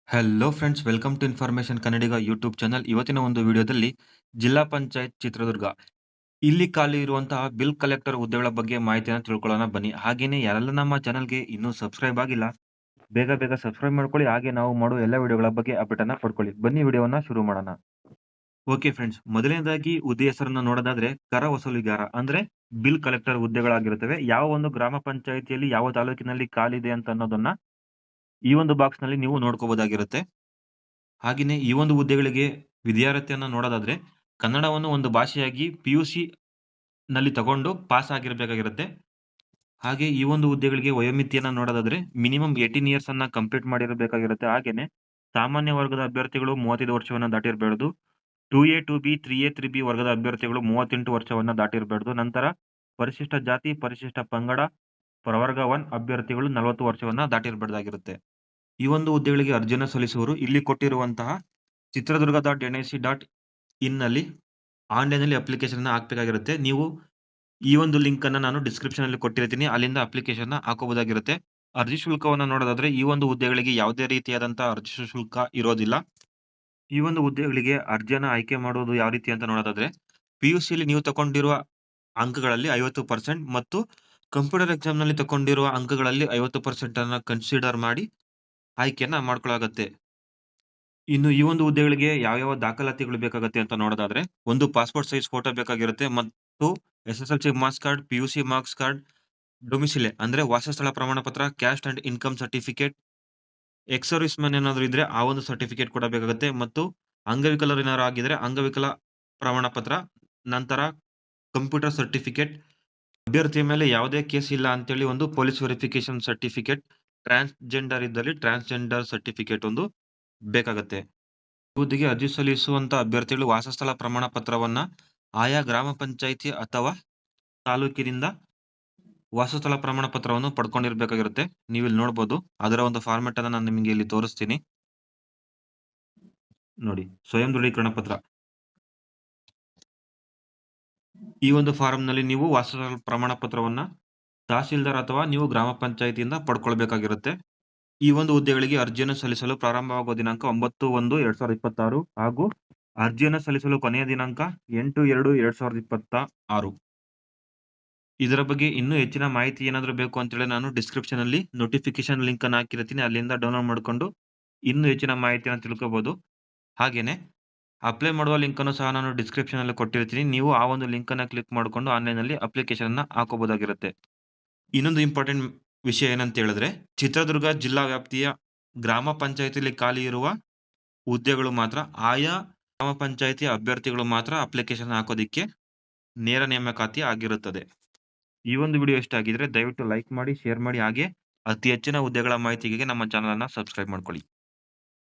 Hello friends, welcome to information Kannadiga YouTube channel. ಇವತ್ತಿನ ಒಂದು ವಿಡಿಯೋದಲ್ಲಿ ಜಿಲ್ಲಾ ಪಂಚಾಯತ್ ಚಿತ್ರದುರ್ಗ ಇಲ್ಲಿ ಖಾಲಿ ಇರುವಂತಹ ಬಿಲ್ ಕಲೆಕ್ಟರ್ ಹುದ್ದೆಗಳ ಬಗ್ಗೆ ಮಾಹಿತಿಯನ್ನು ತಿಳ್ಕೊಳ್ಳೋಣ ಬನ್ನಿ. ಹಾಗೇನೇ ಯಾರೆಲ್ಲ ನಮ್ಮ ಚಾನಲ್ಗೆ ಇನ್ನೂ ಸಬ್ಸ್ಕ್ರೈಬ್ ಆಗಿಲ್ಲ, ಬೇಗ ಬೇಗ ಸಬ್ಸ್ಕ್ರೈಬ್ ಮಾಡ್ಕೊಳ್ಳಿ. ಹಾಗೆ ನಾವು ಮಾಡೋ ಎಲ್ಲ ವಿಡಿಯೋಗಳ ಬಗ್ಗೆ ಅಪ್ಡೇಟ್ ಅನ್ನ ಪಡ್ಕೊಳ್ಳಿ. ಬನ್ನಿ ವಿಡಿಯೋವನ್ನ ಶುರು ಮಾಡೋಣ. ಓಕೆ ಫ್ರೆಂಡ್ಸ್, ಮೊದಲನೇದಾಗಿ ಹುದ್ದೆ ಹೆಸರನ್ನ ನೋಡೋದಾದ್ರೆ ಕರ ವಸೂಲಿಗಾರ ಅಂದ್ರೆ ಬಿಲ್ ಕಲೆಕ್ಟರ್ ಹುದ್ದೆಗಳಾಗಿರುತ್ತವೆ. ಯಾವ ಒಂದು ಗ್ರಾಮ ಪಂಚಾಯಿತಿಯಲ್ಲಿ ಯಾವ ತಾಲೂಕಿನಲ್ಲಿ ಖಾಲಿ ಇದೆ ಅಂತ ಅನ್ನೋದನ್ನ ಈ ಒಂದು ಬಾಕ್ಸ್ ನಲ್ಲಿ ನೀವು ನೋಡ್ಕೋಬಹುದಾಗಿರುತ್ತೆ. ಹಾಗೆಯೇ ಈ ಒಂದು ಹುದ್ದೆಗಳಿಗೆ ವಿದ್ಯಾರ್ಹತೆಯನ್ನ ನೋಡೋದಾದ್ರೆ ಕನ್ನಡವನ್ನು ಒಂದು ಭಾಷೆಯಾಗಿ ಪಿಯುಸಿ ನಲ್ಲಿ ತಗೊಂಡು ಪಾಸ್ ಆಗಿರಬೇಕಾಗಿರುತ್ತೆ. ಹಾಗೆ ಈ ಒಂದು ಹುದ್ದೆಗಳಿಗೆ ವಯೋಮಿತಿಯನ್ನ ನೋಡೋದಾದ್ರೆ ಮಿನಿಮಮ್ 18 ಇಯರ್ಸ್ ಅನ್ನ ಕಂಪ್ಲೀಟ್ ಮಾಡಿರಬೇಕಾಗಿರುತ್ತೆ. ಹಾಗೇನೆ ಸಾಮಾನ್ಯ ವರ್ಗದ ಅಭ್ಯರ್ಥಿಗಳು 35 ವರ್ಷವನ್ನ ದಾಟಿರಬಾರದು. 2A, 2B, 3A, 3B ವರ್ಗದ ಅಭ್ಯರ್ಥಿಗಳು 38 ವರ್ಷವನ್ನ ದಾಟಿರಬಾರದು. ನಂತರ ಪರಿಶಿಷ್ಟ ಜಾತಿ, ಪರಿಶಿಷ್ಟ ಪಂಗಡ, ಪ್ರವರ್ಗ 1 ಅಭ್ಯರ್ಥಿಗಳು 40 ವರ್ಷವನ್ನ ದಾಟಿರಬಾರ್ದಾಗಿರುತ್ತೆ. ಈ ಒಂದು ಹುದ್ದೆಗಳಿಗೆ ಅರ್ಜಿಯನ್ನು ಸಲ್ಲಿಸುವವರು ಇಲ್ಲಿ ಕೊಟ್ಟಿರುವಂತಹ ಚಿತ್ರದುರ್ಗ.nic.in ನಲ್ಲಿ ಆನ್‌ಲೈನ್‌ನಲ್ಲಿ ಅಪ್ಲಿಕೇಶನ್‌ನ ಹಾಕಬೇಕಾಗಿರುತ್ತೆ. ನೀವು ಈ ಒಂದು ಲಿಂಕ್ ಅನ್ನ ನಾನು ಡಿಸ್ಕ್ರಿಪ್ಷನ್ ಅಲ್ಲಿ ಕೊಟ್ಟಿರ್ತೀನಿ. ಅಲ್ಲಿಂದ ಅಪ್ಲಿಕೇಶನ್‌ನ ಹಾಕೋಬಹುದಾಗಿರುತ್ತೆ. ಅರ್ಜಿ ಶುಲ್ಕವನ್ನ ನೋಡೋದಾದ್ರೆ ಈ ಒಂದು ಹುದ್ದೆಗಳಿಗೆ ಯಾವುದೇ ರೀತಿಯಾದಂತಹ ಅರ್ಜಿ ಶುಲ್ಕ ಇರೋದಿಲ್ಲ. ಈ ಒಂದು ಹುದ್ದೆಗಳಿಗೆ ಅರ್ಜಿಯನ್ನ ಆಯ್ಕೆ ಮಾಡುವುದು ಯಾವ ರೀತಿ ಅಂತ ನೋಡೋದಾದ್ರೆ ಪಿಯುಸಿಯಲ್ಲಿ ನೀವು ತಗೊಂಡಿರುವ ಅಂಕಗಳಲ್ಲಿ 50% ಮತ್ತು ಕಂಪ್ಯೂಟರ್ ಎಕ್ಸಾಮ್‌ನಲ್ಲಿ ತಗೊಂಡಿರುವ ಅಂಕಗಳಲ್ಲಿ 50% ಅನ್ನ ಕನ್ಸಿಡರ್ ಮಾಡಿ ಆಯ್ಕೆಯನ್ನ ಮಾಡ್ಕೊಳ್ಳಲಾಗುತ್ತೆ. ಇನ್ನು ಈ ಒಂದು ಹುದ್ದೆಗಳಿಗೆ ಯಾವ್ಯಾವ ದಾಖಲಾತಿಗಳು ಬೇಕಾಗುತ್ತೆ ಅಂತ ನೋಡೋದಾದ್ರೆ, ಒಂದು ಪಾಸ್‌ಪೋರ್ಟ್ ಸೈಜ್ ಫೋಟೋ ಬೇಕಾಗಿರುತ್ತೆ ಮತ್ತು SSLC marks card, PUC marks card, domicile ಅಂದ್ರೆ ವಾಸಸ್ಥಳ ಪ್ರಮಾಣ ಪತ್ರ, caste and income certificate, ex service man ಏನಾದ್ರು ಇದ್ರೆ ಆ ಒಂದು ಸರ್ಟಿಫಿಕೇಟ್ ಕೂಡ ಬೇಕಾಗುತ್ತೆ ಮತ್ತು ಅಂಗವಿಕಲರು ಏನಾದ್ರು ಆಗಿದ್ರೆ ಅಂಗವಿಕಲ ಪ್ರಮಾಣ ಪತ್ರ, ನಂತರ ಕಂಪ್ಯೂಟರ್ ಸರ್ಟಿಫಿಕೇಟ್, ಅಭ್ಯರ್ಥಿಯ ಮೇಲೆ ಯಾವುದೇ ಕೇಸ್ ಇಲ್ಲ ಅಂತೇಳಿ ಒಂದು ಪೊಲೀಸ್ ವೆರಿಫಿಕೇಷನ್ ಸರ್ಟಿಫಿಕೇಟ್, ಟ್ರಾನ್ಸ್‌ಜೆಂಡರ್ ಇದ್ದಲ್ಲಿ ಟ್ರಾನ್ಸ್‌ಜೆಂಡರ್ ಸರ್ಟಿಫಿಕೇಟ್ ಒಂದು ಬೇಕಾಗತ್ತೆ. ಹುದ್ದೆಗೆ ಅರ್ಜಿ ಸಲ್ಲಿಸುವಂತ ಅಭ್ಯರ್ಥಿಗಳು ವಾಸಸ್ಥಳ ಪ್ರಮಾಣ ಪತ್ರವನ್ನ ಆಯಾ ಗ್ರಾಮ ಪಂಚಾಯಿತಿ ಅಥವಾ ತಾಲೂಕಿನಿಂದ ವಾಸಸ್ಥಳ ಪ್ರಮಾಣ ಪತ್ರವನ್ನು ಪಡ್ಕೊಂಡಿರ್ಬೇಕಾಗಿರುತ್ತೆ. ನೀವಿಲ್ಲಿ ನೋಡ್ಬೋದು. ಅದರ ಒಂದು ಫಾರ್ಮ್ಯಾಟ್ ಅನ್ನ ನಾನು ನಿಮಗೆ ಇಲ್ಲಿ ತೋರಿಸ್ತೀನಿ. ನೋಡಿ, ಸ್ವಯಂ ದೃಢೀಕರಣ ಪತ್ರ. ಈ ಒಂದು ಫಾರ್ಮ್‌ನಲ್ಲಿ ನೀವು ವಾಸಸ್ಥಳ ಪ್ರಮಾಣ ಪತ್ರವನ್ನ ತಹಸೀಲ್ದಾರ್ ಅಥವಾ ನೀವು ಗ್ರಾಮ ಪಂಚಾಯಿತಿಯಿಂದ ಪಡ್ಕೊಳ್ಬೇಕಾಗಿರುತ್ತೆ. ಈ ಒಂದು ಹುದ್ದೆಗಳಿಗೆ ಅರ್ಜಿಯನ್ನು ಸಲ್ಲಿಸಲು ಪ್ರಾರಂಭವಾಗುವ ದಿನಾಂಕ 9/1/2026 ಹಾಗೂ ಅರ್ಜಿಯನ್ನು ಸಲ್ಲಿಸಲು ಕೊನೆಯ ದಿನಾಂಕ 8/2/2026. ಇದರ ಬಗ್ಗೆ ಇನ್ನೂ ಹೆಚ್ಚಿನ ಮಾಹಿತಿ ಏನಾದ್ರು ಬೇಕು ಅಂತೇಳಿ ನಾನು ಡಿಸ್ಕ್ರಿಪ್ಷನ್ ಅಲ್ಲಿ ನೋಟಿಫಿಕೇಶನ್ ಲಿಂಕ್ ಅನ್ನು ಹಾಕಿರ್ತೀನಿ. ಅಲ್ಲಿಂದ ಡೌನ್‌ಲೋಡ್ ಮಾಡ್ಕೊಂಡು ಇನ್ನೂ ಹೆಚ್ಚಿನ ಮಾಹಿತಿಯನ್ನು ತಿಳ್ಕೋಬಹುದು. ಹಾಗೇನೆ ಅಪ್ಲೈ ಮಾಡುವ ಲಿಂಕ್ ಅನ್ನು ಸಹ ನಾನು ಡಿಸ್ಕ್ರಿಪ್ಷನ್ ಅಲ್ಲಿ ಕೊಟ್ಟಿರ್ತೀನಿ. ನೀವು ಆ ಒಂದು ಲಿಂಕ್ ಅನ್ನ ಕ್ಲಿಕ್ ಮಾಡ್ಕೊಂಡು ಆನ್‌ಲೈನ್‌ನಲ್ಲಿ ಅಪ್ಲಿಕೇಶನ್ ಅನ್ನ ಹಾಕೋಬಹುದಾಗಿರುತ್ತೆ. ಇನ್ನೊಂದು ಇಂಪಾರ್ಟೆಂಟ್ ವಿಷಯ ಏನಂತ ಹೇಳಿದ್ರೆ, ಚಿತ್ರದುರ್ಗ ಜಿಲ್ಲಾ ವ್ಯಾಪ್ತಿಯ ಗ್ರಾಮ ಪಂಚಾಯಿತಿಯಲ್ಲಿ ಖಾಲಿ ಇರುವ ಹುದ್ದೆಗಳು ಮಾತ್ರ ಆಯಾ ಗ್ರಾಮ ಪಂಚಾಯಿತಿಯ ಅಭ್ಯರ್ಥಿಗಳು ಮಾತ್ರ ಅಪ್ಲಿಕೇಶನ್ ಹಾಕೋದಿಕ್ಕೆ ನೇರ ನೇಮಕಾತಿ ಆಗಿರುತ್ತದೆ. ಈ ಒಂದು ವಿಡಿಯೋ ಇಷ್ಟ ಆಗಿದ್ರೆ ದಯವಿಟ್ಟು ಲೈಕ್ ಮಾಡಿ, ಶೇರ್ ಮಾಡಿ ಹಾಗೆ ಅತಿ ಹೆಚ್ಚಿನ ಹುದ್ದೆಗಳ ಮಾಹಿತಿಗೆ ನಮ್ಮ ಚಾನಲ್ ಅನ್ನ ಸಬ್ಸ್ಕ್ರೈಬ್ ಮಾಡ್ಕೊಳ್ಳಿ.